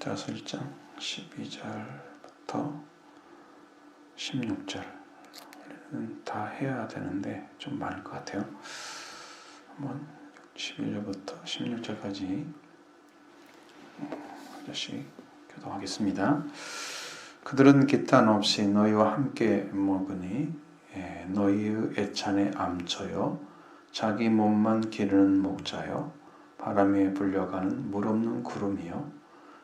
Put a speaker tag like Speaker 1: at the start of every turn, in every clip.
Speaker 1: 마태복음 1장 12절부터 16절 다 해야 되는데 좀 많을 것 같아요. 한번 11절부터 16절까지 한 절씩 교독하겠습니다. 그들은 기탄 없이 너희와 함께 먹으니 너희의 애찬에 암쳐요 자기 몸만 기르는 목자요 바람에 불려가는 물 없는 구름이요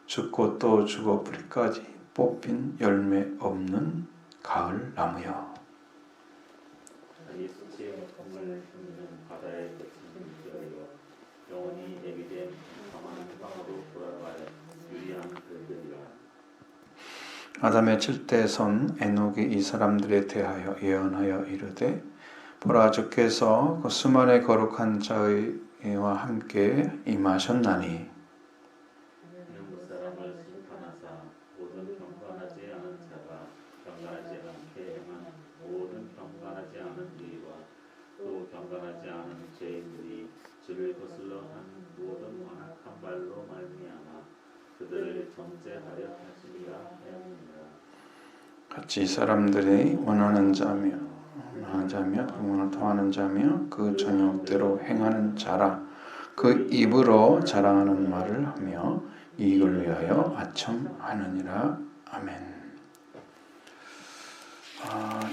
Speaker 1: 죽고 또 죽어 뿌리까지 뽑힌 열매 없는 가을 나무요.
Speaker 2: 자기 수치의 품을 품는 바다의 백성들이여 영원히 예비된 가만한 땅으로 돌아갈 유리한 그들이여.
Speaker 1: 아담의 7대 선 에녹이 이 사람들에 대하여 예언하여 이르되 보라 주께서 그 수만의 거룩한 자와 함께 임하셨나니
Speaker 2: 이는 사람을 심판하사 모든 경건하지 않은 자가 경건하지 않게 행한 모든 경건하지 않은 이와 또 경건하지 않은 죄인들이 주를 거슬러 한 모든 완악한 말로 말미암아 그들을 정죄하려 하시리라 하였느니라.
Speaker 1: 같이 사람들이 원하는 자며 그분을 통하는 자며 그 전욕대로 행하는 자라 그 입으로 자랑하는 말을 하며 이익을 위하여 아첨하느니라. 아멘.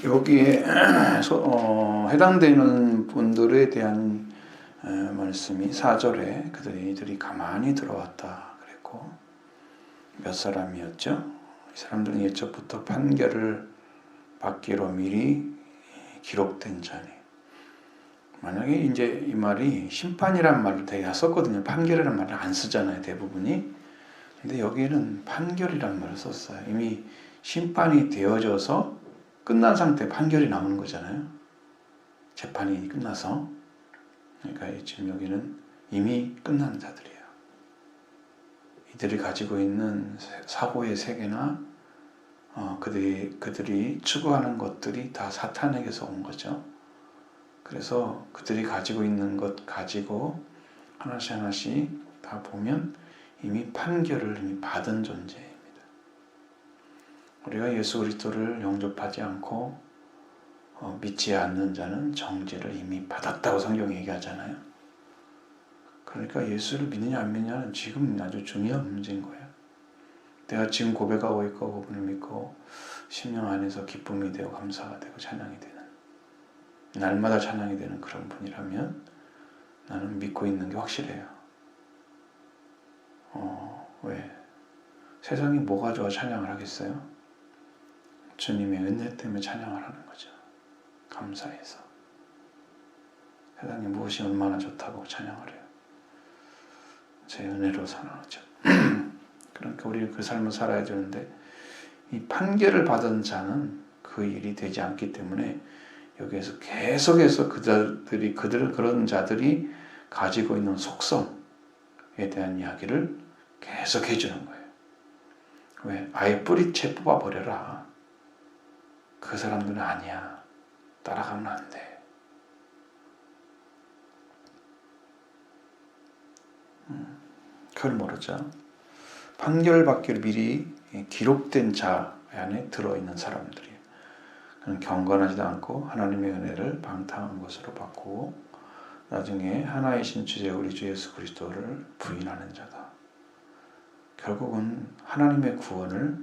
Speaker 1: 여기에 해당되는 분들에 대한 말씀이 4절에 그들이 가만히 들어왔다 그랬고 몇 사람이었죠? 이 사람들은 예적부터 판결을 받기로 미리 기록된 자니. 만약에 이제 이 말이 심판이란 말을 되게 썼거든요. 판결이란 말을 안 쓰잖아요, 대부분이. 근데 여기에는 판결이란 말을 썼어요. 이미 심판이 되어져서 끝난 상태 판결이 나오는 거잖아요. 재판이 끝나서. 그러니까 지금 여기는 이미 끝난 자들이에요. 이들이 가지고 있는 사고의 세계나 그들이 추구하는 것들이 다 사탄에게서 온 거죠. 그래서 그들이 가지고 있는 것 가지고 하나씩 다 보면 이미 판결을 이미 받은 존재입니다. 우리가 예수 그리스도를 영접하지 않고 믿지 않는 자는 정죄를 이미 받았다고 성경이 얘기하잖아요. 그러니까 예수를 믿느냐 안 믿느냐는 지금 아주 중요한 문제인 거예요. 내가 지금 고백하고 있고 그분을 믿고 심령 안에서 기쁨이 되고 감사가 되고 찬양이 되는 날마다 찬양이 되는 그런 분이라면 나는 믿고 있는 게 확실해요. 왜? 세상이 뭐가 좋아 찬양을 하겠어요? 주님의 은혜 때문에 찬양을 하는 거죠. 감사해서. 세상이 무엇이 얼마나 좋다고 찬양을 해요. 제 은혜로 살아가죠. 그러니까 우리 그 삶을 살아야 되는데 이 판결을 받은 자는 그 일이 되지 않기 때문에 여기에서 계속해서 그런 자들이 가지고 있는 속성에 대한 이야기를 계속 해주는 거예요. 왜? 아예 뿌리채 뽑아버려라. 그 사람들은 아니야. 따라가면 안 돼. 그걸 모르죠. 판결받기를 미리 기록된 자 안에 들어있는 사람들이에요. 그는 경건하지도 않고 하나님의 은혜를 방탕한 것으로 바꾸고 나중에 하나이신 주제 우리 주 예수 그리스도를 부인하는 자다. 결국은 하나님의 구원을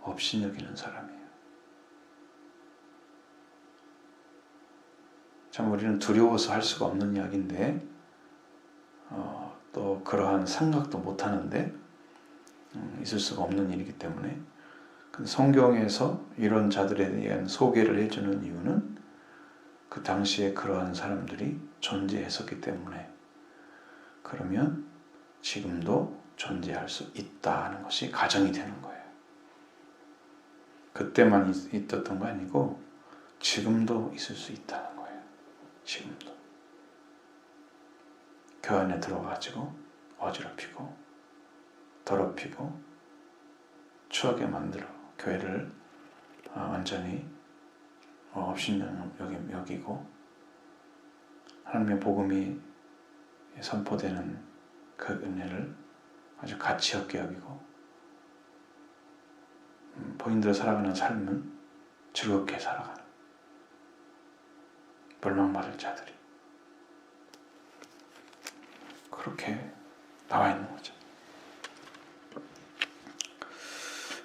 Speaker 1: 업신여기는 사람이에요. 참 우리는 두려워서 할 수가 없는 이야기인데 또 그러한 생각도 못하는데 있을 수가 없는 일이기 때문에 성경에서 이런 자들에 대한 소개를 해주는 이유는 그 당시에 그러한 사람들이 존재했었기 때문에 그러면 지금도 존재할 수 있다는 것이 가정이 되는 거예요. 그때만 있었던 거 아니고 지금도 있을 수 있다는 거예요. 지금도. 그 안에 들어가지고 어지럽히고 더럽히고 추하게 만들어 교회를 완전히 업신여기고 하나님의 복음이 선포되는 그 은혜를 아주 가치 없게 여기고 본인들이 살아가는 삶은 즐겁게 살아가는 멸망받을 자들이 그렇게 나와 있는 거죠.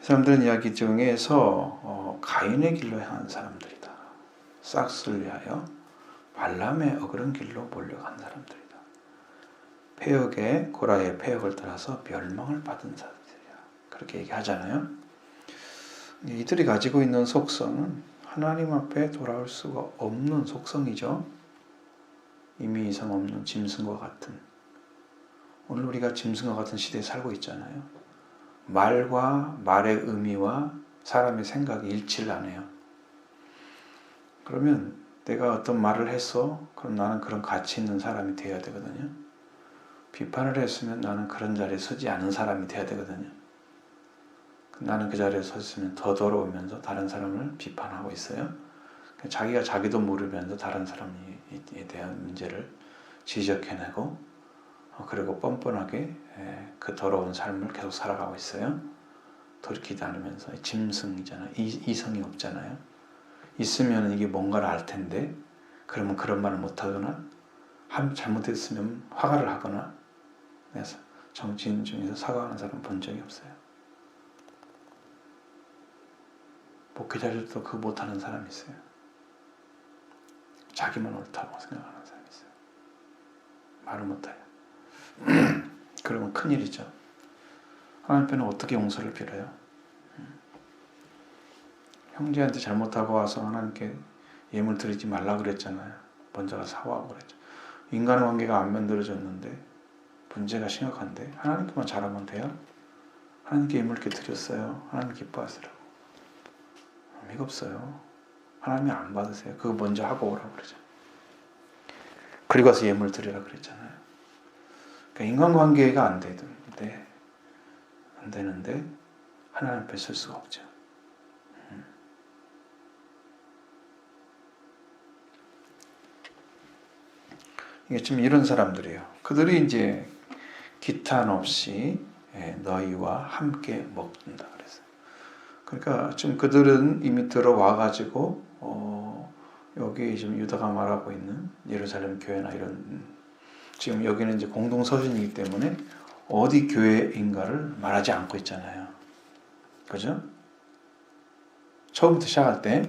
Speaker 1: 사람들은 이야기 중에서 가인의 길로 향한 사람들이다. 싹스를 위하여 발람의 어그른 길로 몰려간 사람들이다. 폐역의 고라의 폐역을 따라서 멸망을 받은 사람들이야. 그렇게 얘기하잖아요. 이들이 가지고 있는 속성은 하나님 앞에 돌아올 수가 없는 속성이죠. 이미 이상 없는 짐승과 같은, 오늘 우리가 짐승과 같은 시대에 살고 있잖아요. 말과 말의 의미와 사람의 생각이 일치를 안 해요. 그러면 내가 어떤 말을 했어? 그럼 나는 그런 가치 있는 사람이 되어야 되거든요. 비판을 했으면 나는 그런 자리에 서지 않은 사람이 되어야 되거든요. 나는 그 자리에 섰으면 더 더러우면서 다른 사람을 비판하고 있어요. 자기가 자기도 모르면서 다른 사람에 대한 문제를 지적해내고 그리고 뻔뻔하게 그 더러운 삶을 계속 살아가고 있어요. 돌이키지 않으면서 짐승이잖아요. 이성이 없잖아요. 있으면 이게 뭔가를 알 텐데 그러면 그런 말을 못하거나 잘못했으면 화가를 하거나 그래서 정치인 중에서 사과하는 사람 본 적이 없어요. 목회자들도 그거 못하는 사람이 있어요. 자기만 옳다고 생각하는 사람이 있어요. 말을 못해요. 그러면 큰일이죠. 하나님 앞에는 어떻게 용서를 빌어요? 형제한테 잘못하고 와서 하나님께 예물 드리지 말라 그랬잖아요. 먼저 가서 사과하고 그랬죠. 인간관계가 안 만들어졌는데 문제가 심각한데 하나님께만 잘하면 돼요? 하나님께 예물 이렇게 드렸어요. 하나님 기뻐하시라고. 의미가 없어요. 하나님이 안 받으세요. 그거 먼저 하고 오라고 그러죠. 그리고 와서 예물 드리라 그랬잖아요. 그러니까 인간관계가 안 되는데 하나님 앞에 설 수가 없죠. 이게 지금 이런 사람들이에요. 그들이 이제 기탄 없이 너희와 함께 먹는다 그랬어요. 그러니까 지금 그들은 이미 들어와가지고 여기 지금 유다가 말하고 있는 예루살렘 교회나 이런 지금 여기는 이제 공동 서신이기 때문에 어디 교회인가를 말하지 않고 있잖아요. 그죠? 처음부터 시작할 때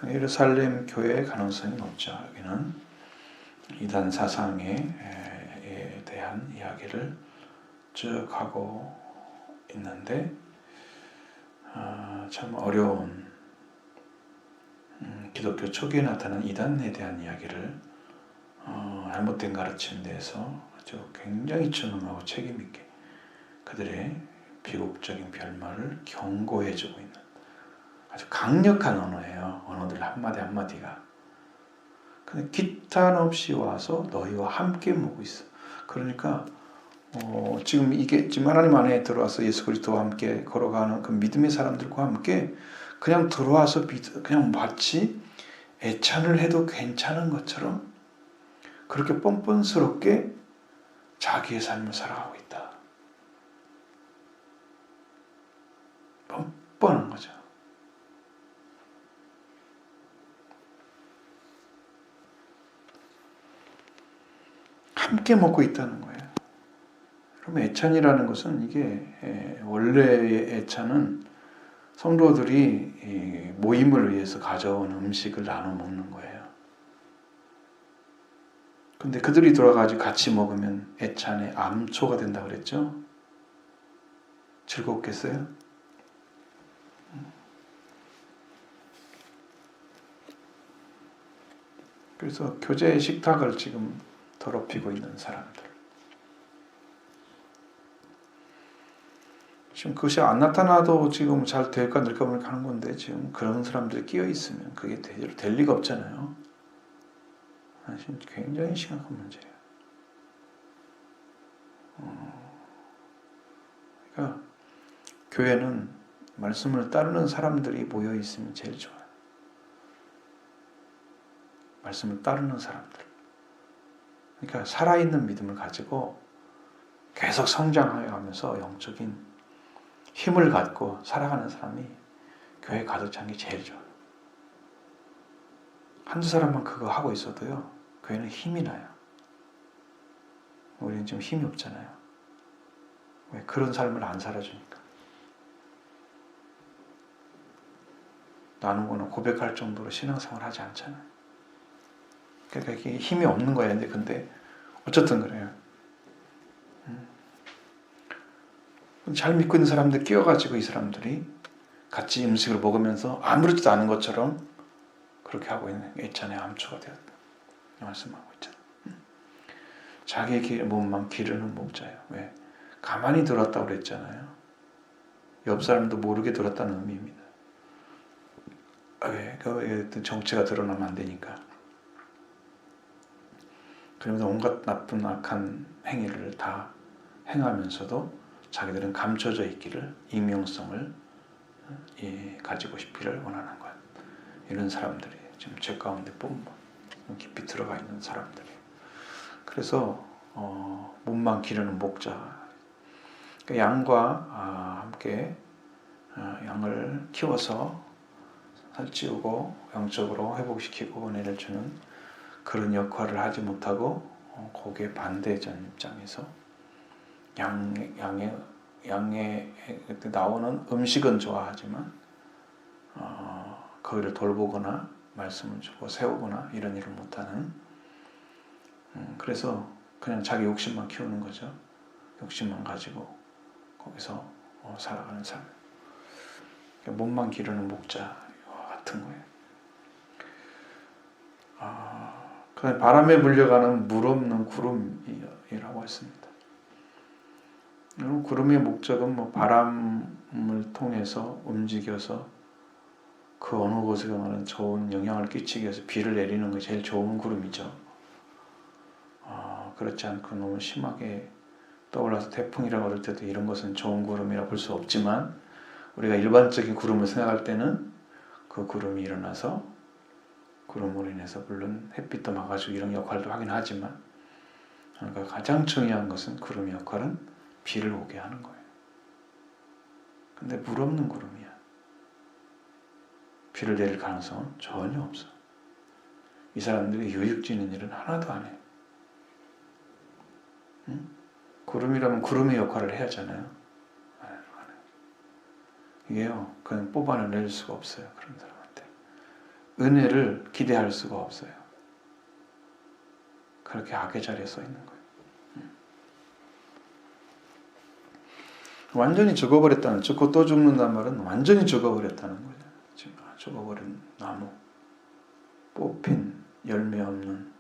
Speaker 1: 예루살렘 교회의 가능성이 높죠. 여기는 이단 사상에 대한 이야기를 쭉 하고 있는데 참 어려운 기독교 초기에 나타난 이단에 대한 이야기를 잘못된 가르침에 대해서 아주 굉장히 준엄하고 책임있게 그들의 비극적인 결말을 경고해주고 있는 아주 강력한 언어예요. 언어들 한마디 한마디가. 근데 기탄 없이 와서 너희와 함께 먹고 있어. 그러니까 지금 이게 지금 하나님 안에 들어와서 예수 그리스도와 함께 걸어가는 그 믿음의 사람들과 함께 그냥 들어와서 그냥 마치 애찬을 해도 괜찮은 것처럼 그렇게 뻔뻔스럽게 자기의 삶을 살아가고 있다. 뻔뻔한 거죠. 함께 먹고 있다는 거예요. 그럼 애찬이라는 것은 이게 원래의 애찬은 성도들이 모임을 위해서 가져온 음식을 나눠 먹는 거예요. 근데 그들이 돌아가지고 같이 먹으면 애찬의 암초가 된다고 그랬죠? 즐겁겠어요? 그래서 교제의 식탁을 지금 더럽히고 있는 사람들. 지금 그것이 안 나타나도 지금 잘 될까 늘까 하는 건데 지금 그런 사람들이 끼어 있으면 그게 제대로 될 리가 없잖아요. 사실 굉장히 심각한 문제예요. 그러니까 교회는 말씀을 따르는 사람들이 모여 있으면 제일 좋아요. 말씀을 따르는 사람들. 그러니까 살아있는 믿음을 가지고 계속 성장하면서 영적인 힘을 갖고 살아가는 사람이 교회 가득 찬 게 제일 좋아요. 한두 사람만 그거 하고 있어도요, 교회는 힘이 나요. 우리는 좀 힘이 없잖아요. 왜? 그런 삶을 안 살아주니까. 나누거나 고백할 정도로 신앙생활 하지 않잖아요. 그러니까 이게 힘이 없는 거야. 근데 어쨌든 그래요. 잘 믿고 있는 사람들 끼워가지고 이 사람들이 같이 음식을 먹으면서 아무렇지도 않은 것처럼 그렇게 하고 있잖아요. 암초가 되었다. 말씀하고 있잖아요. 자기의 몸만 기르는 목자예요. 왜? 가만히 들었다고 그랬잖아요. 옆 사람도 모르게 들었다는 의미입니다. 왜? 그 정체가 드러나면 안 되니까. 그러면서 온갖 나쁜 악한 행위를 다 행하면서도 자기들은 감춰져 있기를, 익명성을 가지고 싶기를 원하는 것. 이런 사람들이 지금 죄 가운데 깊이 들어가 있는 사람들이. 그래서 몸만 기르는 목자. 그러니까 양과 함께 양을 키워서 살찌우고 영적으로 회복시키고 은혜를 주는 그런 역할을 하지 못하고 거기에 반대전 입장에서 양에 나오는 음식은 좋아하지만 거기를 돌보거나 말씀을 주고 세우거나 이런 일을 못하는, 그래서 그냥 자기 욕심만 키우는 거죠. 욕심만 가지고 거기서 살아가는 삶. 몸만 기르는 목자와 같은 거예요. 그다음에 바람에 물려가는 물 없는 구름이라고 했습니다. 구름의 목적은 바람을 통해서 움직여서 그 어느 곳에가는 좋은 영향을 끼치기 위해서 비를 내리는 게 제일 좋은 구름이죠. 그렇지 않고 너무 심하게 떠올라서 태풍이라고 할 때도 이런 것은 좋은 구름이라 볼 수 없지만, 우리가 일반적인 구름을 생각할 때는 그 구름이 일어나서 구름으로 인해서 물론 햇빛도 막아주고 이런 역할도 하긴 하지만, 그러니까 가장 중요한 것은 구름의 역할은 비를 오게 하는 거예요. 근데 물 없는 구름이야. 비를 내릴 가능성은 전혀 없어. 이 사람들이 유익지는 일은 하나도 안 해요. 응? 구름이라면 구름의 역할을 해야 하잖아요. 안 해요. 이게요, 그냥 뽑아낼 수가 없어요. 그런 사람한테. 은혜를 기대할 수가 없어요. 그렇게 악의 자리에 써 있는 거예요. 완전히 죽고 또 죽는다는 말은 완전히 죽어버렸다는 거죠. 지금 죽어버린 나무, 뽑힌 열매 없는.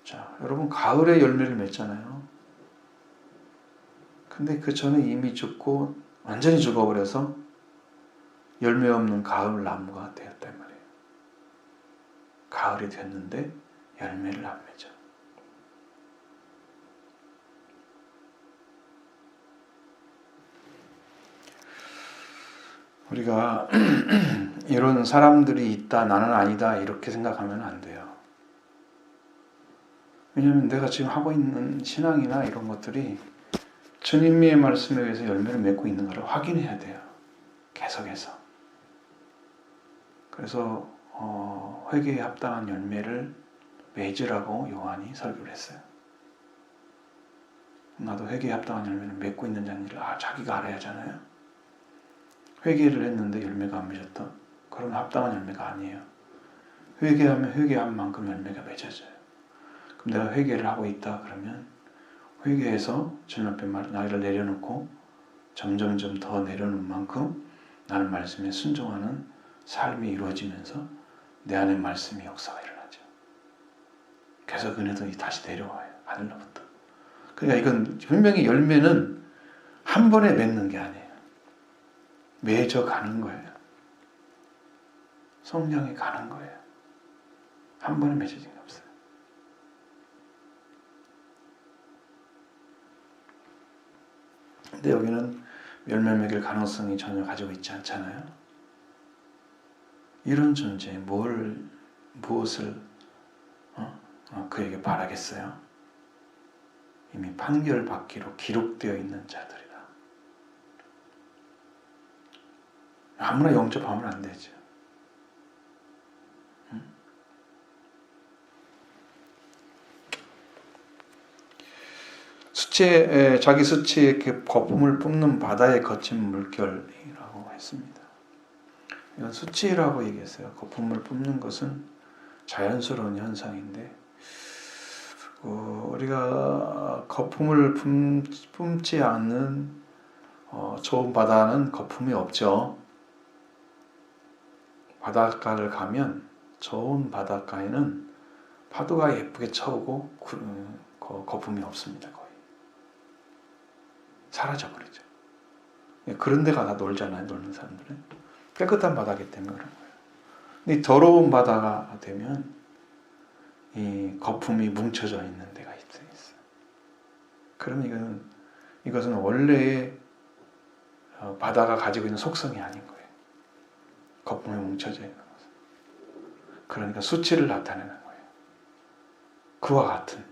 Speaker 1: 자, 여러분 가을에 열매를 맺잖아요. 근데 그 전에 이미 죽고 완전히 죽어버려서 열매 없는 가을 나무가 되었단 말이에요. 가을이 됐는데 열매를 안 맺어. 우리가 이런 사람들이 있다, 나는 아니다 이렇게 생각하면 안 돼요. 왜냐하면 내가 지금 하고 있는 신앙이나 이런 것들이 주님의 말씀에 의해서 열매를 맺고 있는 것을 확인해야 돼요. 계속해서. 그래서 회개에 합당한 열매를 맺으라고 요한이 설교를 했어요. 나도 회개에 합당한 열매를 맺고 있는 자인지를 자기가 알아야 하잖아요. 회개를 했는데 열매가 안 맺었다? 그러면 합당한 열매가 아니에요. 회개하면 회개한 만큼 열매가 맺어져요. 그럼 내가 회개를 하고 있다 그러면 회개해서 주님 앞에 나이를 내려놓고 점점점 더 내려놓는 만큼 나는 말씀에 순종하는 삶이 이루어지면서 내 안에 말씀의 역사가 일어나죠. 계속 은혜도 다시 내려와요. 하늘로부터. 그러니까 이건 분명히 열매는 한 번에 맺는 게 아니에요. 맺어 가는 거예요. 성장해 가는 거예요. 한 번에 맺어진 게 없어요. 근데 여기는 열매 맺을 가능성이 전혀 가지고 있지 않잖아요. 이런 존재, 무엇을 그에게 바라겠어요? 이미 판결받기로 기록되어 있는 자들이라. 아무나 영접하면 안 되죠. 자기 수치에 거품을 뿜는 바다의 거친 물결이라고 했습니다. 이건 수치라고 얘기했어요. 거품을 뿜는 것은 자연스러운 현상인데, 우리가 거품을 뿜지 않는 좋은 바다는 거품이 없죠. 바닷가를 가면 좋은 바닷가에는 파도가 예쁘게 쳐오고 거품이 없습니다. 거의 사라져버리죠. 그런 데 가다 놀잖아요. 놀는 사람들은 깨끗한 바다기 때문에 그런 거예요. 근데 더러운 바다가 되면 이 거품이 뭉쳐져 있는 데가 있어요. 그럼 이것은 원래의 바다가 가지고 있는 속성이 아닌 거예요. 거품이 뭉쳐져 있는 것은. 그러니까 수치를 나타내는 거예요. 그와 같은.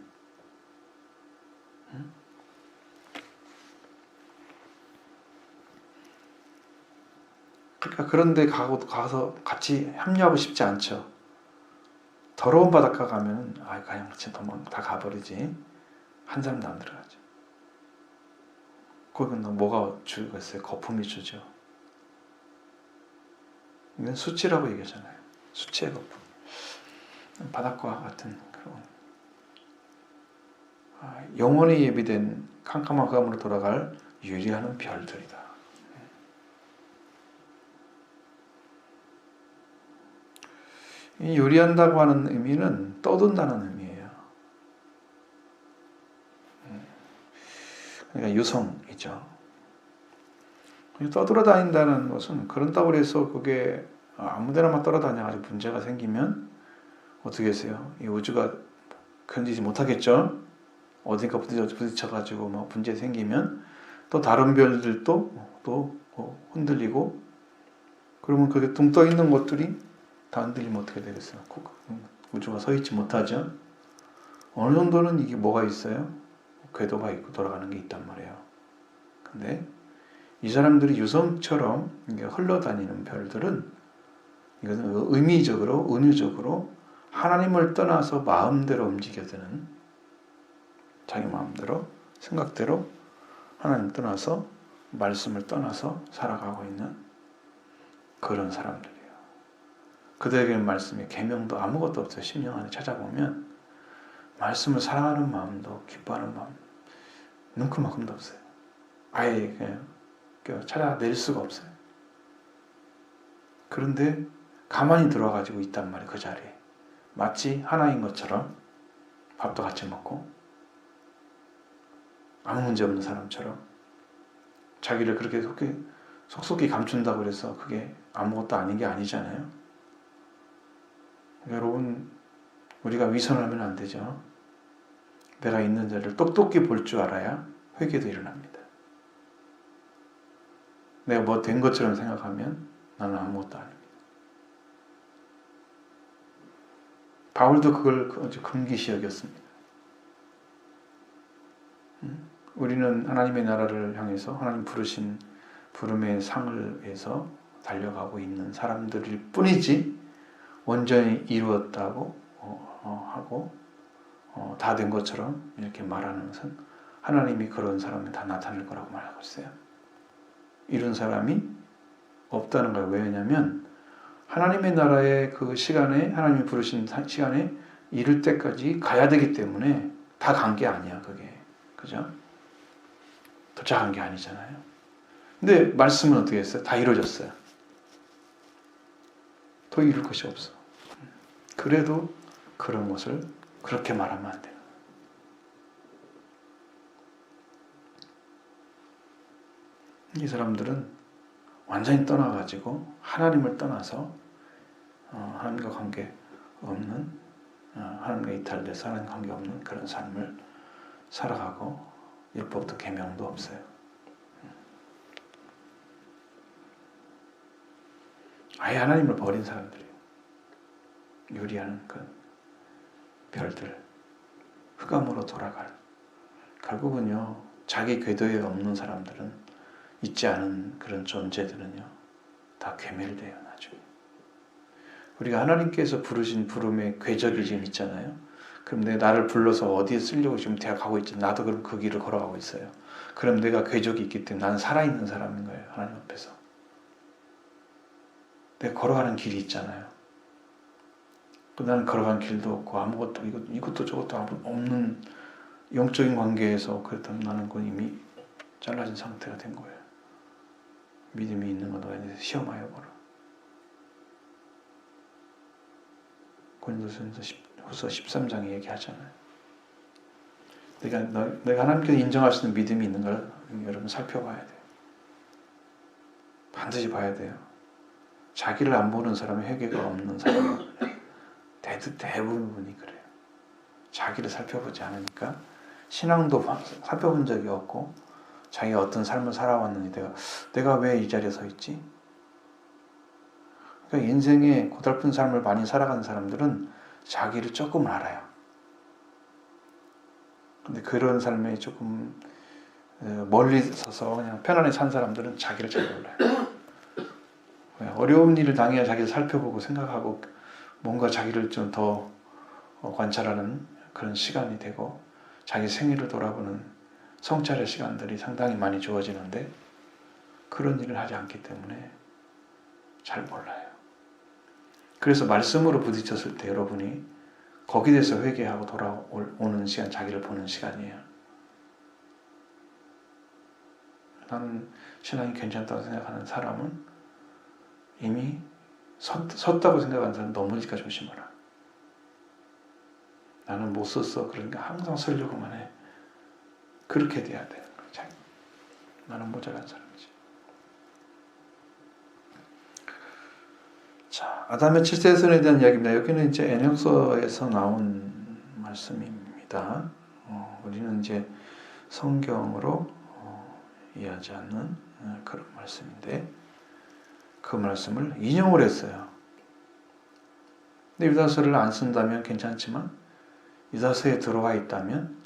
Speaker 1: 그러니까 그런 데 가서 같이 합류하고 싶지 않죠. 더러운 바닷가 가면 그냥 다 가버리지. 한 사람도 안 들어가죠. 거기는 뭐가 주겠어요? 거품이 주죠. 이건 수치라고 얘기하잖아요. 수치의 거품. 바닷가와 같은 그런 영원히 예비된 캄캄한 흑암으로 돌아갈 유리하는 별들이다. 이 유리한다고 하는 의미는 떠돈다는 의미예요. 그러니까 유성이죠. 떠돌아다닌다는 것은 그런다고 해서 그게 아무데나 떠돌아다녀가지고 문제가 생기면 어떻게 하세요? 이 우주가 견디지 못하겠죠. 어딘가 부딪혀가지고 문제 생기면 또 다른 별들도 또 흔들리고, 그러면 그게 둥 떠 있는 것들이 다 흔들리면 어떻게 되겠어요? 우주가 서 있지 못하죠. 어느 정도는 이게 뭐가 있어요? 궤도가 있고 돌아가는 게 있단 말이에요. 근데 이 사람들이 유성처럼 흘러다니는 별들은 이것은 의미적으로, 은유적으로 하나님을 떠나서 마음대로 움직여드는, 자기 마음대로, 생각대로 하나님 떠나서, 말씀을 떠나서 살아가고 있는 그런 사람들이에요. 그들에게는 말씀의 계명도 아무것도 없어요. 10년 안에 찾아보면 말씀을 사랑하는 마음도, 기뻐하는 마음 눈크만큼도 없어요. 아예 그냥 찾아낼 수가 없어요. 그런데 가만히 들어가지고 있단 말이에요. 그 자리에 마치 하나인 것처럼 밥도 같이 먹고 아무 문제 없는 사람처럼 자기를 그렇게 속속히 감춘다고 해서 그게 아무것도 아닌 게 아니잖아요. 여러분, 우리가 위선하면 안 되죠. 내가 있는 자를 똑똑히 볼 줄 알아야 회개도 일어납니다. 내가 뭐 된 것처럼 생각하면 나는 아무것도 아닙니다. 바울도 그걸 아주 금기시 여겼습니다. 우리는 하나님의 나라를 향해서 하나님 부르신 부름의 상을 위해서 달려가고 있는 사람들일 뿐이지 온전히 이루었다고 하고 다 된 것처럼 이렇게 말하는 것은 하나님이 그런 사람을 다 나타낼 거라고 말하고 있어요. 이런 사람이 없다는 거예요. 왜냐하면 하나님의 나라의 그 시간에, 하나님이 부르신 시간에 이룰 때까지 가야 되기 때문에 다 간 게 아니야, 그게. 그죠? 도착한 게 아니잖아요. 근데 말씀은 어떻게 했어요? 다 이루어졌어요. 더 이룰 것이 없어. 그래도 그런 것을 그렇게 말하면 안 돼요. 이 사람들은 완전히 떠나가지고 하나님을 떠나서 하나님과 관계 없는, 하나님과 이탈돼서 하나님 관계 없는 그런 삶을 살아가고 율법도 계명도 없어요. 아예 하나님을 버린 사람들이에요. 유리하는 그 별들, 흑암으로 돌아갈. 결국은요, 자기 궤도에 없는 사람들은, 있지 않은 그런 존재들은요, 다 괴멸돼요, 나중에. 우리가 하나님께서 부르신 부름의 궤적이 지금 있잖아요. 그럼 내가 나를 불러서 어디에 쓰려고 지금 대학 가고 있지. 나도 그럼 그 길을 걸어가고 있어요. 그럼 내가 궤적이 있기 때문에 나는 살아있는 사람인 거예요, 하나님 앞에서. 내가 걸어가는 길이 있잖아요. 나는 걸어간 길도 없고 아무것도 이것도 저것도 없는 영적인 관계에서 그렇다면 나는 그 이미 잘라진 상태가 된 거예요. 믿음이 있는 건 너희들 시험하여 보라. 고린도전서 13장에 얘기하잖아요. 내가 하나님께서 인정할 수 있는 믿음이 있는 걸 여러분 살펴봐야 돼요. 반드시 봐야 돼요. 자기를 안 보는 사람은 회개가 없는 사람은 대부분이 그래요. 자기를 살펴보지 않으니까 신앙도 살펴본 적이 없고 자기가 어떤 삶을 살아왔는지 내가 왜 이 자리에 서 있지? 그러니까 인생의 고달픈 삶을 많이 살아가는 사람들은 자기를 조금 알아요. 근데 그런 삶에 조금 멀리 서서 그냥 편안히 산 사람들은 자기를 잘 몰라요. 어려운 일을 당해야 자기를 살펴보고 생각하고 뭔가 자기를 좀 더 관찰하는 그런 시간이 되고 자기 생일을 돌아보는 성찰의 시간들이 상당히 많이 주어지는데 그런 일을 하지 않기 때문에 잘 몰라요. 그래서 말씀으로 부딪혔을 때 여러분이 거기에 대해서 회개하고 돌아오는 시간, 자기를 보는 시간이에요. 나는 신앙이 괜찮다고 생각하는 사람은 이미 섰다고 생각하는 사람 넘어질까 조심하라. 나는 못 섰어. 그러니까 항상 서려고만 해. 그렇게 돼야 되는 거야. 나는 모자란 사람이지. 자, 아담의 칠세손에 대한 이야기입니다. 여기는 이제 에녹서에서 나온 말씀입니다. 우리는 이제 성경으로 이해하지 않는 그런 말씀인데 그 말씀을 인용을 했어요. 근데 유다서를 안 쓴다면 괜찮지만 유다서에 들어와 있다면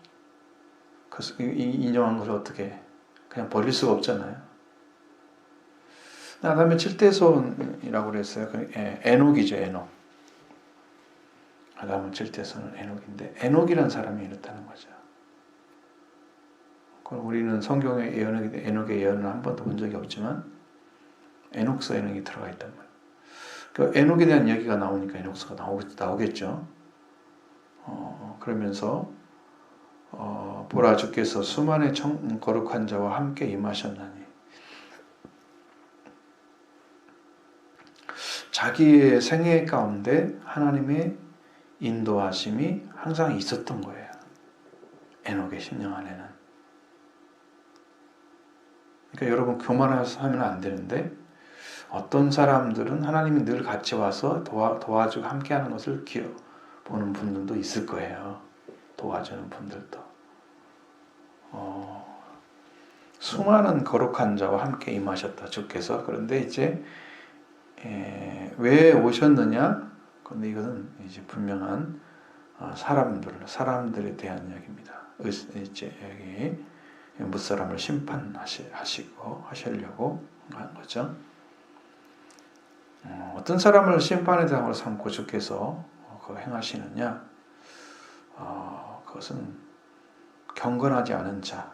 Speaker 1: 이 인용한 것을 어떻게 그냥 버릴 수가 없잖아요. 아담의 7대손이라고 그랬어요. 에녹이죠, 에녹. 아담의 7대손은 에녹인데 에녹이라는 사람이 이렇다는 거죠. 우리는 성경에 에녹의 예언을 한 번도 본 적이 없지만 에녹서 에녹이 들어가 있단 말이에요. 그 에녹에 대한 이야기가 나오니까 에녹서가 나오겠죠. 그러면서 보라 주께서 수만의 거룩한 자와 함께 임하셨나니 자기의 생애 가운데 하나님의 인도하심이 항상 있었던 거예요. 에녹의 심령 안에는. 그러니까 여러분 교만하면 안 되는데 어떤 사람들은 하나님이 늘 같이 와서 도와주고 함께하는 것을 보는 분들도 있을 거예요. 도와주는 분들도. 수많은 거룩한 자와 함께 임하셨다 주께서. 그런데 이제 왜 오셨느냐? 그런데 이것은 이제 분명한 사람들에 대한 이야기입니다. 이제 여기 무사람을 심판하시려고 한 거죠. 어떤 사람을 심판의 대상으로 삼고 주께서 행하시느냐? 그것은 경건하지 않은 자.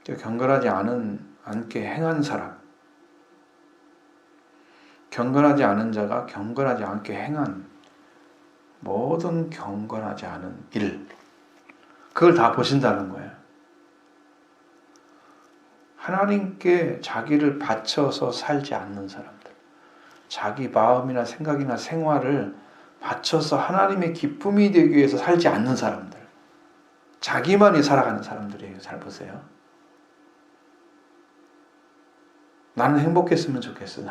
Speaker 1: 경건하지 않게 행한 사람. 경건하지 않은 자가 경건하지 않게 행한 모든 경건하지 않은 일. 그걸 다 보신다는 거예요. 하나님께 자기를 바쳐서 살지 않는 사람들. 자기 마음이나 생각이나 생활을 바쳐서 하나님의 기쁨이 되기 위해서 살지 않는 사람들. 자기만이 살아가는 사람들이에요. 잘 보세요. 나는 행복했으면 좋겠어요.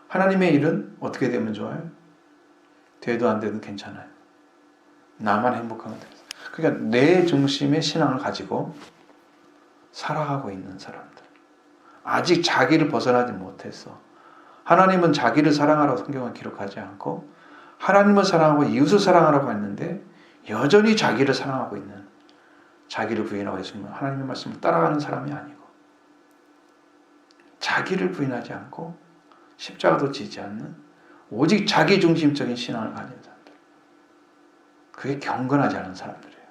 Speaker 1: 하나님의 일은 어떻게 되면 좋아요? 돼도 안 돼도 괜찮아요. 나만 행복하면 돼요. 그러니까 내 중심의 신앙을 가지고 살아가고 있는 사람들. 아직 자기를 벗어나지 못했어. 하나님은 자기를 사랑하라고 성경은 기록하지 않고 하나님을 사랑하고 이웃을 사랑하라고 했는데 여전히 자기를 사랑하고 있는, 자기를 부인하고 있으면 하나님의 말씀을 따라가는 사람이 아니고 자기를 부인하지 않고 십자가도 지지 않는 오직 자기중심적인 신앙을 가진 사람들. 그게 경건하지 않은 사람들이에요.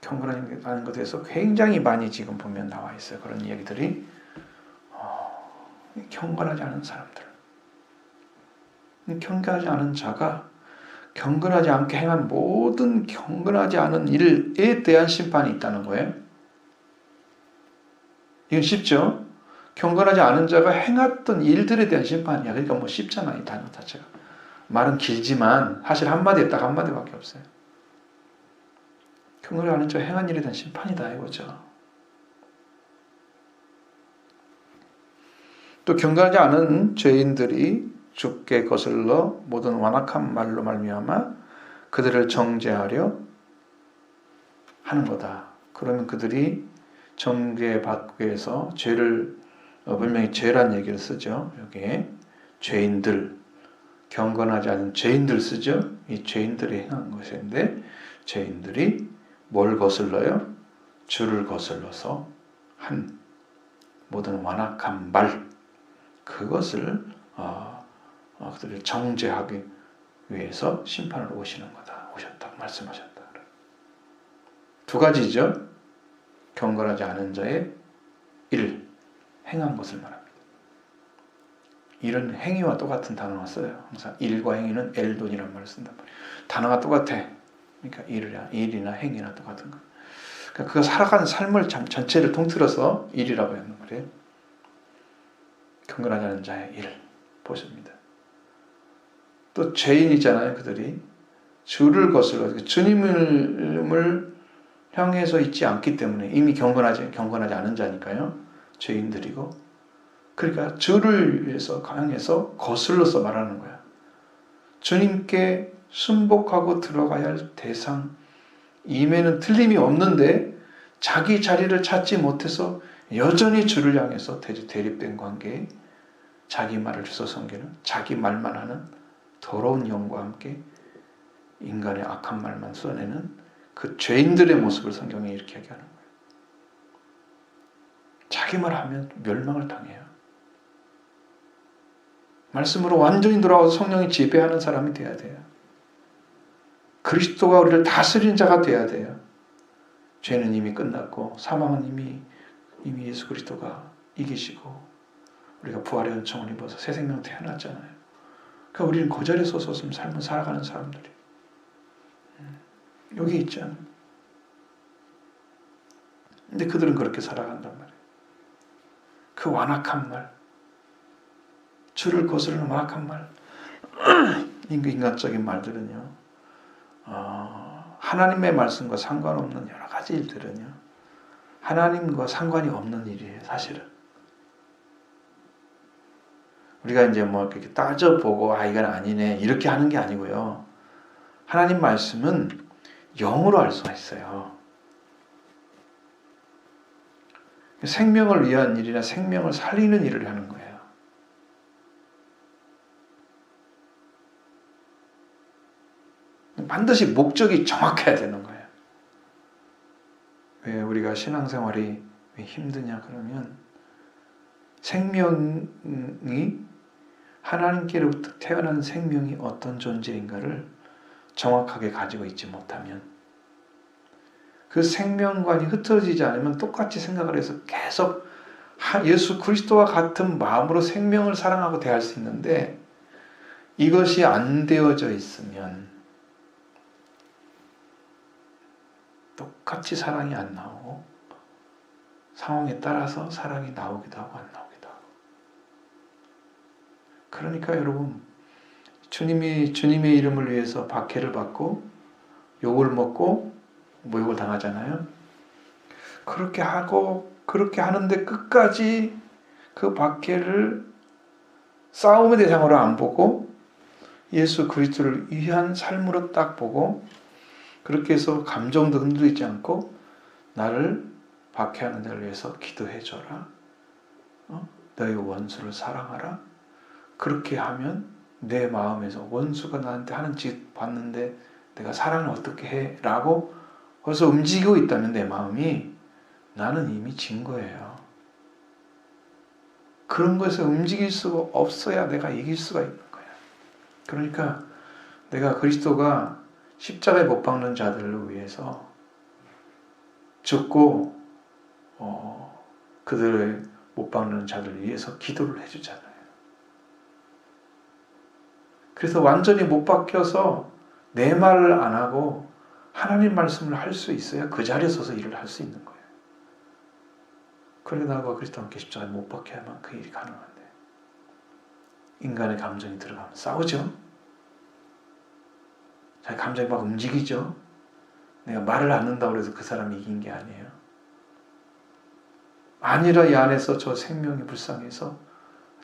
Speaker 1: 경건하는 것에 대해서 굉장히 많이 지금 보면 나와 있어요. 그런 이야기들이. 경건하지 않은 사람들. 경건하지 않은 자가 경건하지 않게 행한 모든 경건하지 않은 일에 대한 심판이 있다는 거예요. 이건 쉽죠? 경건하지 않은 자가 행했던 일들에 대한 심판이야. 그러니까 뭐 쉽잖아, 이 단어 자체가. 말은 길지만 사실 한마디에 딱 한마디밖에 없어요. 경건하지 않은 자가 행한 일에 대한 심판이다 이거죠. 또 경건하지 않은 죄인들이 주께 거슬러 모든 완악한 말로 말미암아 그들을 정죄하려 하는 거다. 그러면 그들이 정죄받기 위해서 죄를 분명히 죄란 얘기를 쓰죠. 여기에 죄인들, 경건하지 않은 죄인들 쓰죠. 이 죄인들이 행한 것인데 죄인들이 뭘 거슬러요? 주를 거슬러서 한 모든 완악한 말 그것을 그들을 정죄하기 위해서 심판을 오시는 거다. 오셨다. 말씀하셨다. 두 가지죠. 경건하지 않은 자의 일, 행한 것을 말합니다. 일은 행위와 똑같은 단어가 써요. 항상 일과 행위는 엘돈이라는 말을 쓴단 말이에요. 단어가 똑같아. 그러니까 일이나 행위나 똑같은 거. 그러니까 그가 살아가는 삶을 전체를 통틀어서 일이라고 하는 거예요. 경건하지 않은 자의 일 보십니다. 또 죄인이잖아요. 그들이 주를 거슬러 주님을 향해서 있지 않기 때문에 이미 경건하지 않은 자니까요. 죄인들이고 그러니까 주를 위해서 향해서 거슬러서 말하는 거야. 주님께 순복하고 들어가야 할 대상임에는 틀림이 없는데 자기 자리를 찾지 못해서 여전히 주를 향해서 대립된 관계에 자기 말을 주워 섬기는 자기 말만 하는 더러운 영과 함께 인간의 악한 말만 쏟아내는 그 죄인들의 모습을 성경이 이렇게 얘기하는 거예요. 자기 말 하면 멸망을 당해요. 말씀으로 완전히 돌아와서 성령이 지배하는 사람이 돼야 돼요. 그리스도가 우리를 다스리는 자가 돼야 돼요. 죄는 이미 끝났고 사망은 이미 예수 그리스도가 이기시고 우리가 부활의 은총을 입어서 새 생명 태어났잖아요. 그러니까 우리는 그 자리에 서서 삶을 살아가는 사람들이 여기 있잖아요. 근데 그들은 그렇게 살아간단 말이에요. 그 완악한 말, 주를 거스르는 완악한 말, 인간적인 말들은요, 하나님의 말씀과 상관없는 여러 가지 일들은요, 하나님과 상관이 없는 일이에요, 사실은. 우리가 이제 뭐 이렇게 따져보고, 이건 아니네, 이렇게 하는 게 아니고요. 하나님 말씀은 영으로 알 수가 있어요. 생명을 위한 일이나 생명을 살리는 일을 하는 거예요. 반드시 목적이 정확해야 되는 거예요. 왜 우리가 신앙생활이 왜 힘드냐 그러면 생명이 하나님께로부터 태어난 생명이 어떤 존재인가를 정확하게 가지고 있지 못하면 그 생명관이 흩어지지 않으면 똑같이 생각을 해서 계속 예수 그리스도와 같은 마음으로 생명을 사랑하고 대할 수 있는데 이것이 안 되어져 있으면 똑같이 사랑이 안 나오고 상황에 따라서 사랑이 나오기도 하고 안 나오기도 하고 그러니까 여러분 주님의 이름을 위해서 박해를 받고 욕을 먹고 모욕을 당하잖아요. 그렇게 하는데 끝까지 그 박해를 싸움의 대상으로 안 보고 예수 그리스도를 위한 삶으로 딱 보고 그렇게 해서 감정도 흔들리지 않고 나를 박해하는 데를 위해서 기도해 줘라. 너의 원수를 사랑하라. 그렇게 하면 내 마음에서 원수가 나한테 하는 짓 봤는데 내가 사랑을 어떻게 해? 라고 거기서 움직이고 있다면 내 마음이 나는 이미 진 거예요. 그런 것에 움직일 수가 없어야 내가 이길 수가 있는 거야. 그러니까 내가 그리스도가 십자가에 못 박는 자들을 위해서 죽고 그들을 못 박는 자들을 위해서 기도를 해주잖아요. 그래서 완전히 못 박혀서 내 말을 안 하고 하나님 말씀을 할 수 있어야 그 자리에 서서 일을 할 수 있는 거예요. 그러게 나와 그리스도와 함께 십자가에 못 박혀야만 그 일이 가능한데 인간의 감정이 들어가면 싸우죠. 자기 감정이 막 움직이죠. 내가 말을 안 한다고 해서 그 사람이 이긴 게 아니에요. 아니라 이 안에서 저 생명이 불쌍해서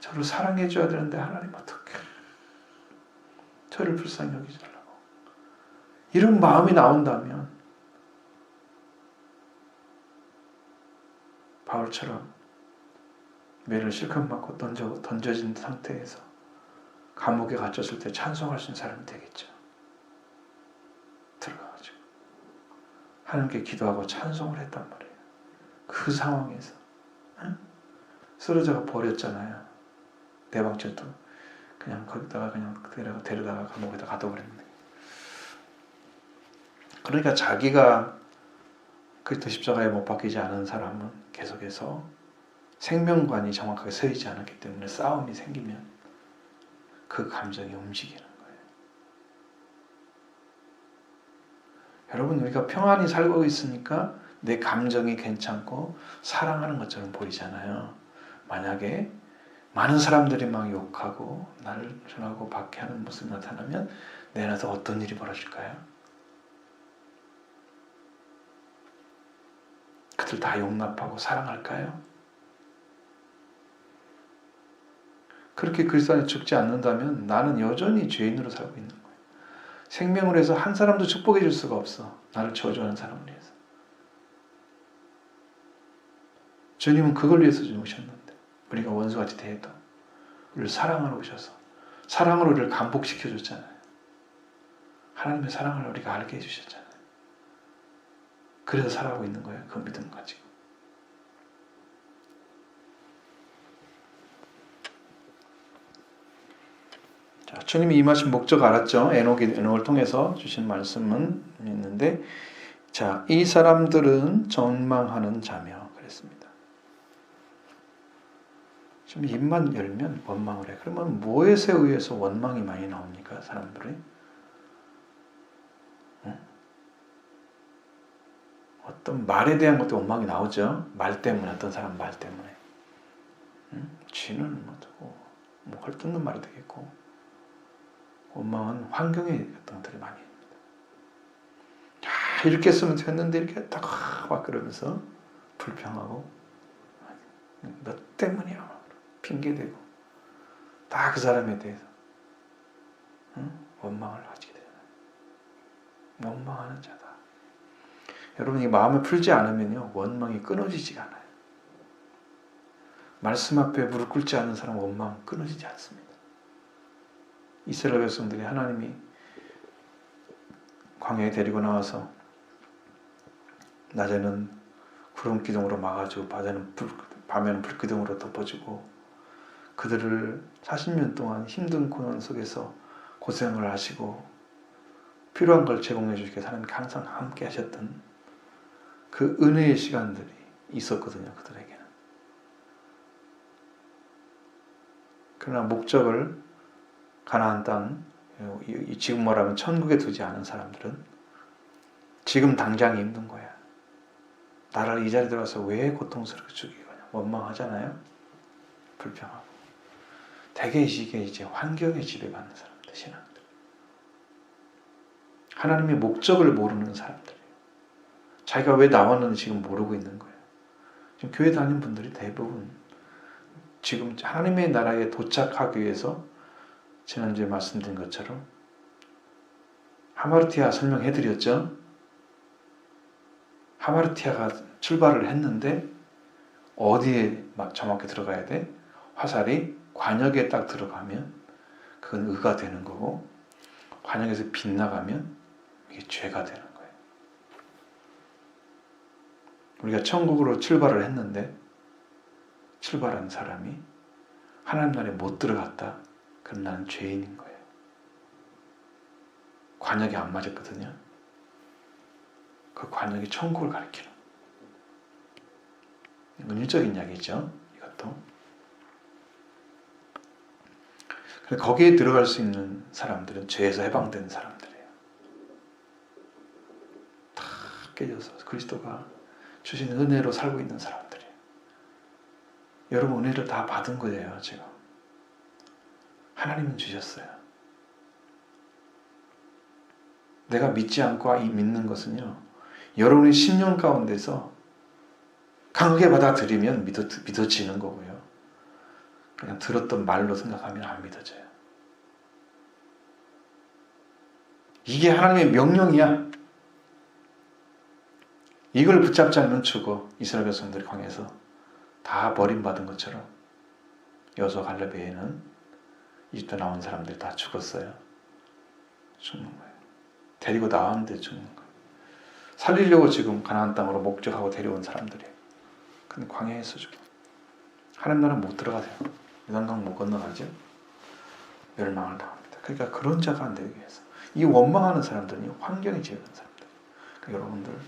Speaker 1: 저를 사랑해 줘야 되는데 하나님 어떻게 저를 불쌍히 여기달라고 이런 마음이 나온다면 바울처럼 매를 실컷 맞고 던져진 상태에서 감옥에 갇혔을 때 찬송할 수 있는 사람이 되겠죠. 들어가가지고 하나님께 기도하고 찬송을 했단 말이에요. 그 상황에서 쓰러져가 버렸잖아요. 대방전도 그냥 거기다가 그냥 데려다가 감옥에다 가둬버렸는데. 그러니까 자기가 그리스도 십자가에 못 박히지 않은 사람은 계속해서 생명관이 정확하게 서있지 않았기 때문에 싸움이 생기면 그 감정이 움직이는 거예요. 여러분 우리가 평안히 살고 있으니까 내 감정이 괜찮고 사랑하는 것처럼 보이잖아요. 만약에 많은 사람들이 막 욕하고 나를 전하고 박해하는 모습이 나타나면 내 안에서 어떤 일이 벌어질까요? 그들 다 용납하고 사랑할까요? 그렇게 그리스도 안에 죽지 않는다면 나는 여전히 죄인으로 살고 있는 거예요. 생명을 해서 한 사람도 축복해 줄 수가 없어. 나를 저주하는 사람을 위해서. 주님은 그걸 위해서 오셨는데 우리가 원수같이 대해도 우리를 사랑하러 오셔서 사랑으로 우리를 감복시켜 줬잖아요. 하나님의 사랑을 우리가 알게 해주셨잖아요. 그래서 살아가고 있는 거예요. 그 믿음 가지고. 자, 주님이 임하신 목적 알았죠? 에녹을 통해서 주신 말씀은 있는데, 자, 이 사람들은 전망하는 자며 그랬습니다. 지금 입만 열면 원망을 해. 그러면 무엇에 의해서 원망이 많이 나옵니까? 사람들이? 어떤 말에 대한 것도 원망이 나오죠. 말 때문에, 어떤 사람 말 때문에. 쥐는 뭐 헐뜯는 말이 되겠고, 원망은 환경에 어떤 것들이 많이 있습니다. 이렇게 했으면 됐는데 이렇게 딱 그러면서 불평하고, 너 때문이야. 핑계대고, 다 그 사람에 대해서 원망을 하게 되잖아요. 원망하는 자다. 여러분이 마음을 풀지 않으면요, 원망이 끊어지지가 않아요. 말씀 앞에 무릎 꿇지 않는 사람 원망 끊어지지 않습니다. 이스라엘 백성들이 하나님이 광야에 데리고 나와서 낮에는 구름 기둥으로 막아주고 밤에는 불 기둥으로 덮어주고 그들을 40년 동안 힘든 고난 속에서 고생을 하시고 필요한 걸 제공해 주시게 하나님께 항상 함께 하셨던 그 은혜의 시간들이 있었거든요. 그들에게는. 그러나 목적을 가나안 땅, 지금 말하면 천국에 두지 않은 사람들은 지금 당장이 힘든 거야. 나를 이 자리에 들어와서 왜 고통스럽게 죽이거냐. 원망하잖아요. 불평하고. 대개 이게 이제 환경에 지배받는 사람들, 신앙들. 하나님의 목적을 모르는 사람들. 자기가 왜 나왔는지 지금 모르고 있는 거예요. 지금 교회 다니는 분들이 대부분 지금 하나님의 나라에 도착하기 위해서 지난주에 말씀드린 것처럼 하마르티아 설명해드렸죠. 하마르티아가 출발을 했는데 어디에 정확히 들어가야 돼? 화살이 관역에 딱 들어가면 그건 의가 되는 거고 관역에서 빗나가면 이게 죄가 되는 거예요. 우리가 천국으로 출발을 했는데 출발한 사람이 하나님 나라에 못 들어갔다. 그럼 나는 죄인인 거예요. 관역이 안 맞았거든요. 그 관역이 천국을 가리키는 은유적인 이야기죠. 이것도. 거기에 들어갈 수 있는 사람들은 죄에서 해방된 사람들이에요. 다 깨져서 그리스도가 주신 은혜로 살고 있는 사람들이에요. 여러분 은혜를 다 받은 거예요. 지금 하나님은 주셨어요. 내가 믿지 않고 믿는 것은요, 여러분의 심령 가운데서 강하게 받아들이면 믿어지는 거고요. 그냥 들었던 말로 생각하면 안 믿어져요. 이게 하나님의 명령이야. 이걸 붙잡지 않으면 죽어. 이스라엘 백성들이 광야에서 다 버림받은 것처럼 여호수아 갈렙 외에는 이집트 나온 사람들이 다 죽었어요. 죽는 거예요. 데리고 나왔는데 죽는 거예요. 살리려고 지금 가나안 땅으로 목적하고 데려온 사람들이에요. 근데 광야에서 죽어. 하나님 나라 못 들어가세요. 요단강 못 건너가죠. 멸망을 당합니다. 그러니까 그런 자가 안 되기 위해서. 이 원망하는 사람들은 환경이 지어낸 사람들. 그러니까 여러분들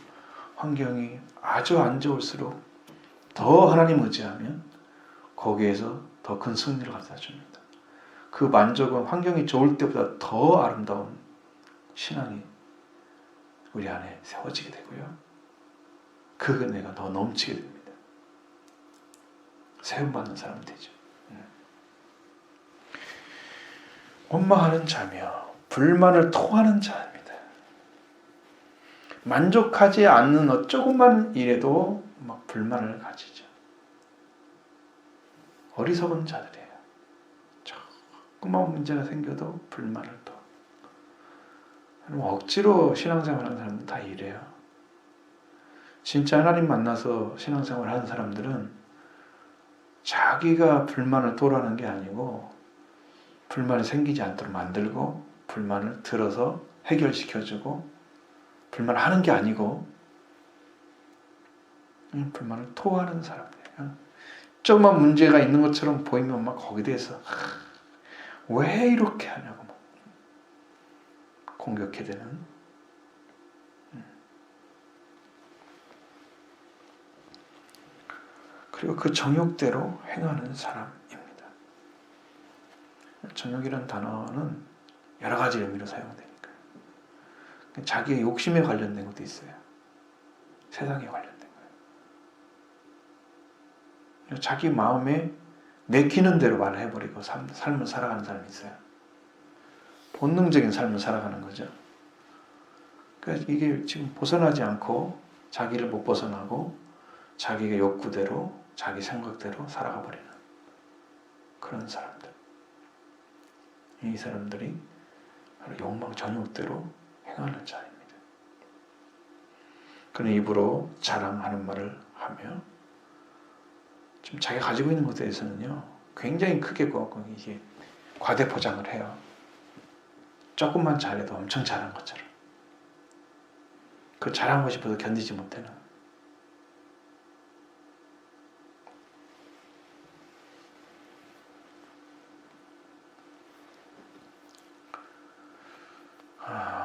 Speaker 1: 환경이 아주 안 좋을수록 더 하나님 의지하면 거기에서 더 큰 승리를 가져다 줍니다. 그 만족은 환경이 좋을 때보다 더 아름다운 신앙이 우리 안에 세워지게 되고요. 그 은혜가 더 넘치게 됩니다. 세움받는 사람이 되죠. 원망하는 자며 불만을 토하는 자입니다. 만족하지 않는 조금만 일에도 막 불만을 가지죠. 어리석은 자들이에요. 조금만 문제가 생겨도 불만을 또. 억지로 신앙생활하는 사람들 다 이래요. 진짜 하나님 만나서 신앙생활 하는 사람들은 자기가 불만을 토로하는 게 아니고 불만이 생기지 않도록 만들고 불만을 들어서 해결시켜주고 불만을 하는 게 아니고 불만을 토하는 사람이에요. 조금만 문제가 있는 것처럼 보이면 막 거기에 대해서 왜 이렇게 하냐고 막 공격해 되는. 그리고 그 정욕대로 행하는 사람입니다. 정욕이라는 단어는 여러 가지 의미로 사용되니까 자기의 욕심에 관련된 것도 있어요. 세상에 관련된 거예요. 자기 마음에 내키는 대로 말을 해버리고 삶을 살아가는 사람이 있어요. 본능적인 삶을 살아가는 거죠. 그러니까 이게 지금 벗어나지 않고 자기를 못 벗어나고 자기의 욕구대로 자기 생각대로 살아가 버리는 그런 사람들. 이 사람들이 바로 욕망 전욕대로 행하는 자입니다. 그는 입으로 자랑하는 말을 하며 지금 자기가 가지고 있는 것에 대해서는요 굉장히 크게 이게 과대 포장을 해요. 조금만 잘해도 엄청 잘한 것처럼. 그 잘하고 싶어도 견디지 못하는.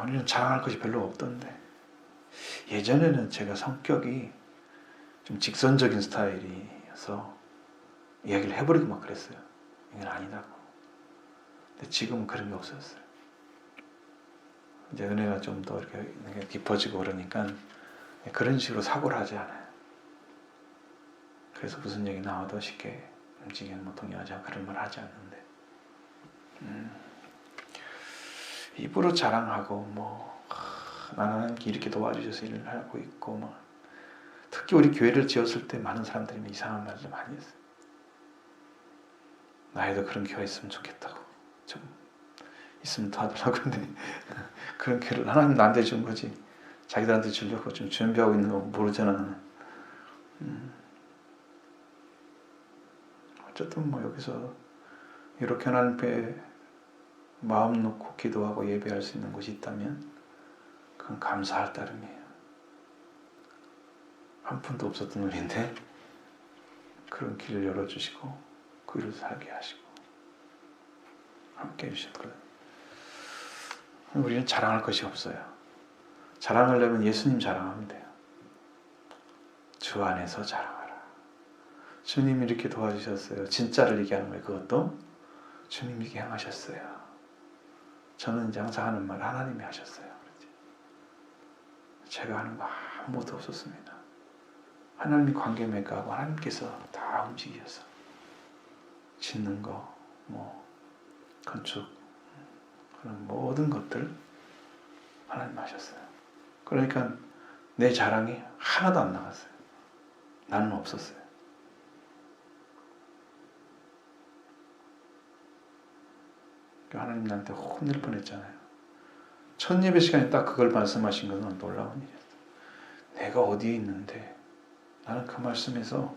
Speaker 1: 우리는 자랑할 것이 별로 없던데 예전에는 제가 성격이 좀 직선적인 스타일이어서 이야기를 해버리고 막 그랬어요. 이건 아니다고. 근데 지금은 그런 게 없었어요. 이제 은혜가 좀 더 이렇게 깊어지고 그러니까 그런 식으로 사고를 하지 않아요. 그래서 무슨 얘기 나와도 쉽게 움직이는 뭐 동의하지 않고 그런 말 하지 않는데 입으로 자랑하고 뭐 나는 이렇게 도와주셔서 일을 하고 있고 뭐 특히 우리 교회를 지었을 때 많은 사람들이 이상한 말을 많이 했어요. 나에도 그런 교회 있으면 좋겠다고 좀 있으면 더 하더라고. 근데 그런 교회를 하나님 나한테 준 거지 자기들한테 주려고 좀 준비하고 있는 거 모르잖아. 어쨌든 뭐 여기서 이렇게 하나님께 마음 놓고 기도하고 예배할 수 있는 곳이 있다면 그건 감사할 따름이에요. 한 푼도 없었던 우리인데 그런 길을 열어주시고 그 일을 살게 하시고 함께 해주셨거든요. 우리는 자랑할 것이 없어요. 자랑하려면 예수님 자랑하면 돼요. 주 안에서 자랑하라. 주님이 이렇게 도와주셨어요. 진짜를 얘기하는 거예요. 그것도 주님이 행하셨어요. 저는 이제 항상 하는 말, 하나님이 하셨어요. 제가 하는 거 아무것도 없었습니다. 하나님이 관계 맺고 하나님께서 다 움직이셔서 짓는 거, 건축, 그런 모든 것들 하나님 하셨어요. 그러니까 내 자랑이 하나도 안 나갔어요. 나는 없었어요. 하나님 나한테 혼낼 뻔했잖아요. 첫 예배 시간에 딱 그걸 말씀하신 것은 놀라운 일이었어요. 내가 어디에 있는데 나는 그 말씀에서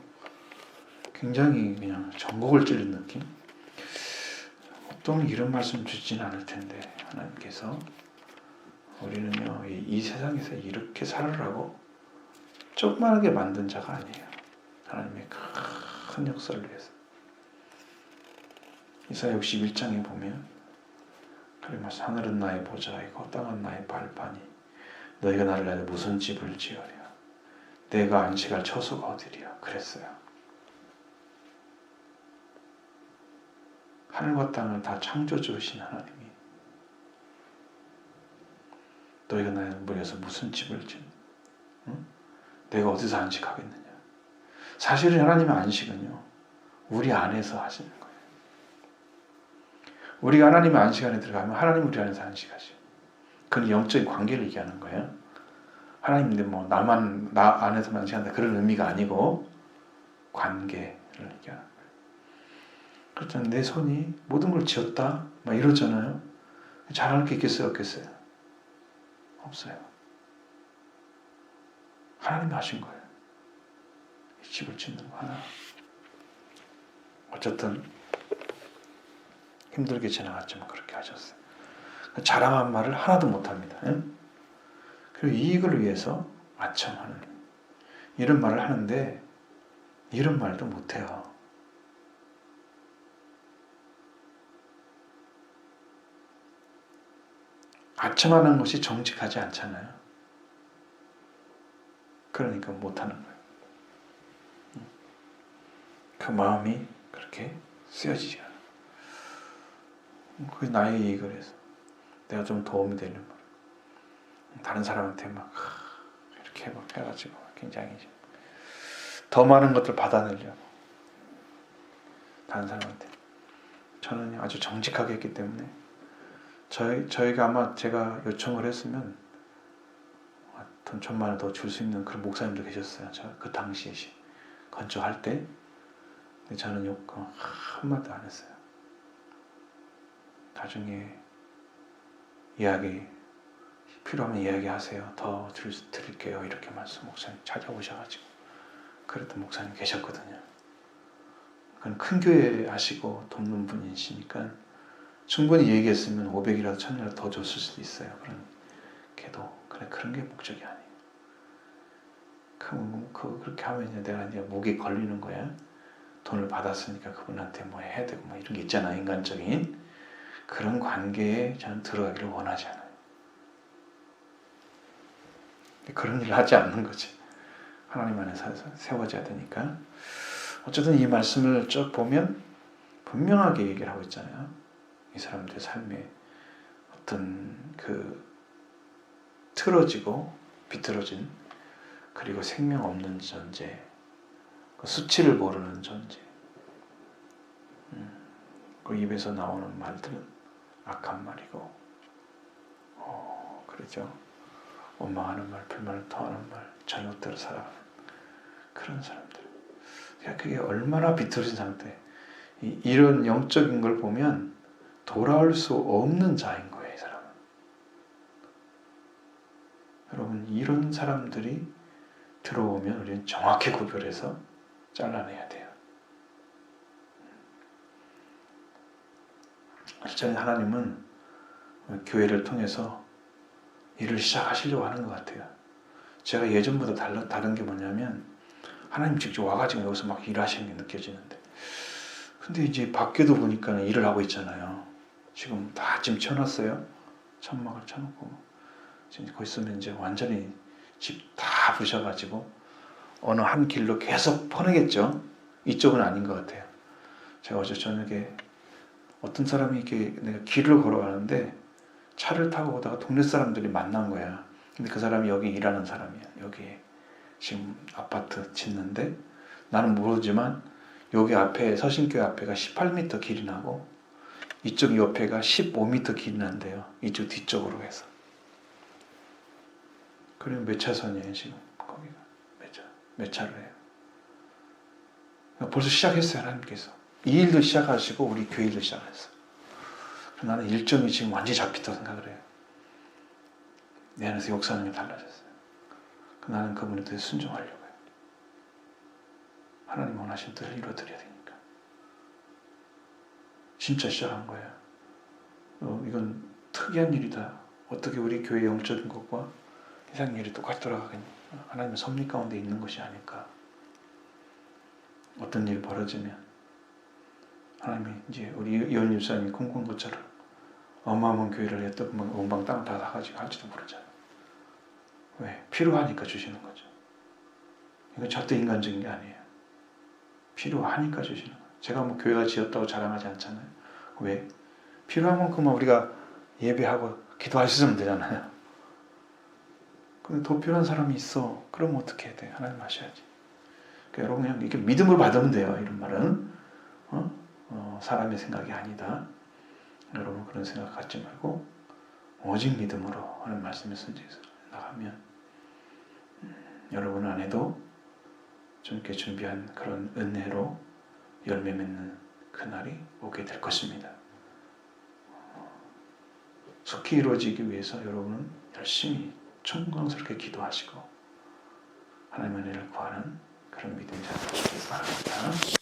Speaker 1: 굉장히 그냥 전곡을 찌른 느낌? 보통 이런 말씀 주지는 않을 텐데 하나님께서 우리는요 이 세상에서 이렇게 살으라고 조그만하게 만든 자가 아니에요. 하나님의 큰 역사를 위해서. 이사야 61장에 보면 그리고 하늘은 나의 보좌이고 땅은 나의 발판이 너희가 나를 위하여 무슨 집을 지으랴 내가 안식할 처소가 어디랴 그랬어요. 하늘과 땅을 다 창조주신 하나님이 너희가 나를 위해서 무슨 집을 지으랴 내가 어디서 안식하겠느냐. 사실은 하나님의 안식은요 우리 안에서 하시는 거예요. 우리가 하나님의 안식 안에 들어가면 하나님 우리 안에서 안식하시고 그건 영적인 관계를 얘기하는 거예요. 하나님인데 나만 나 안에서만 안식한다 그런 의미가 아니고 관계를 얘기하는 거예요. 그렇잖아요. 내 손이 모든 걸 지었다 막 이러잖아요. 잘할 게 있겠어요 없겠어요? 없어요. 하나님이 하신 거예요. 이 집을 짓는 거 하나. 어쨌든 힘들게 지나갔지만 그렇게 하셨어요. 자랑한 말을 하나도 못합니다. 그리고 이익을 위해서 아첨하는 이런 말을 하는데 이런 말도 못해요. 아첨하는 것이 정직하지 않잖아요. 그러니까 못하는 거예요. 그 마음이 그렇게 쓰여지지 않아요. 그게 나의 이익을 해서 내가 좀 도움이 되는 말 다른 사람한테 막 이렇게 막 해가지고 굉장히 더 많은 것들 받아내려고 다른 사람한테 저는 아주 정직하게 했기 때문에 저희가 아마 제가 요청을 했으면 돈 1,000만 원 더 줄 수 있는 그런 목사님도 계셨어요. 그 당시에 건축할 때 근데 저는 요청 한마디도 안 했어요. 나중에 이야기 필요하면 이야기하세요. 더 드릴게요. 이렇게 말씀 목사님 찾아오셔가지고 그랬던 목사님 계셨거든요. 그건 큰 교회 하시고 돕는 분이시니까 충분히 얘기했으면 500이라도 1,000이라도 더 줬을 수도 있어요. 그런 걔도 그런 게 목적이 아니에요. 그렇게 하면 이제 내가 이제 목에 걸리는 거야. 돈을 받았으니까 그분한테 뭐 해야 되고 뭐 이런 게 있잖아. 인간적인 그런 관계에 저는 들어가기를 원하지 않아요. 그런 일을 하지 않는 거지. 하나님 안에서 세워져야 되니까. 어쨌든 이 말씀을 쭉 보면 분명하게 얘기를 하고 있잖아요. 이 사람들의 삶에 어떤 그 틀어지고 비틀어진 그리고 생명 없는 존재, 수치를 모르는 존재. 그 입에서 나오는 말들은 악한 말이고, 그러죠. 원망하는 말, 불만을 토하는 말, 잘못대로 살아가는 그런 사람들. 그게 얼마나 비틀어진 상태. 이런 영적인 걸 보면 돌아올 수 없는 자인 거예요, 이 사람은. 여러분, 이런 사람들이 들어오면 우리는 정확히 구별해서 잘라내야 돼요. 실제 하나님은 교회를 통해서 일을 시작하시려고 하는 것 같아요. 제가 예전보다 다른 게 뭐냐면 하나님 직접 와가지고 여기서 막 일하시는 게 느껴지는데, 근데 이제 밖에도 보니까 일을 하고 있잖아요. 지금 다 지금 쳐놨어요. 천막을 쳐놓고 지금 거기 있으면 이제 완전히 집 다 부셔가지고 어느 한 길로 계속 퍼내겠죠. 이쪽은 아닌 것 같아요. 제가 어제 저녁에 어떤 사람이 이렇게 내가 길을 걸어가는데 차를 타고 오다가 동네 사람들이 만난 거야. 근데 그 사람이 여기 일하는 사람이야. 여기 지금 아파트 짓는데 나는 모르지만 여기 앞에 서신교회 앞에가 18m 길이 나고 이쪽 옆에가 15m 길이 난대요. 이쪽 뒤쪽으로 해서. 그러면 몇 차선이에요 지금 거기가? 몇 차를 해요? 벌써 시작했어요 하나님께서. 이 일도 시작하시고 우리 교회 일도 시작했어. 나는 일정이 지금 완전히 잡혔다고 생각을 해요. 내 안에서 역사하는 게 달라졌어요. 나는 그분에 대해 순종하려고 해요. 하나님 원하신 뜻을 이루어드려야 되니까. 진짜 시작한 거예요. 이건 특이한 일이다. 어떻게 우리 교회 영적인 것과 세상 일이 똑같이 돌아가겠니? 하나님의 섭리 가운데 있는 것이 아닐까. 어떤 일이 벌어지면 하나님이 이제 우리 이원 집사님이 꿈꾼 것처럼 어마어마한 교회를 했던 원방 땅을 다 사가지고 할지도 모르잖아요. 왜? 필요하니까 주시는 거죠. 이건 절대 인간적인 게 아니에요. 필요하니까 주시는 거예요. 제가 뭐 교회가 지었다고 자랑하지 않잖아요. 왜? 필요한 만큼만 우리가 예배하고 기도할 수 있으면 되잖아요. 근데 더 필요한 사람이 있어. 그러면 어떻게 해야 돼? 하나님 하셔야지. 그러니까 여러분 그냥 이렇게 믿음으로 받으면 돼요. 이런 말은 사람의 생각이 아니다. 여러분 그런 생각 갖지 말고 오직 믿음으로 하는 말씀의 선지에서 나가면 여러분 안에도 좀 이렇게 준비한 그런 은혜로 열매 맺는 그날이 오게 될 것입니다. 속히 이루어지기 위해서 여러분은 열심히 청광스럽게 기도하시고 하나님의 은혜를 구하는 그런 믿음이 되시길 바랍니다.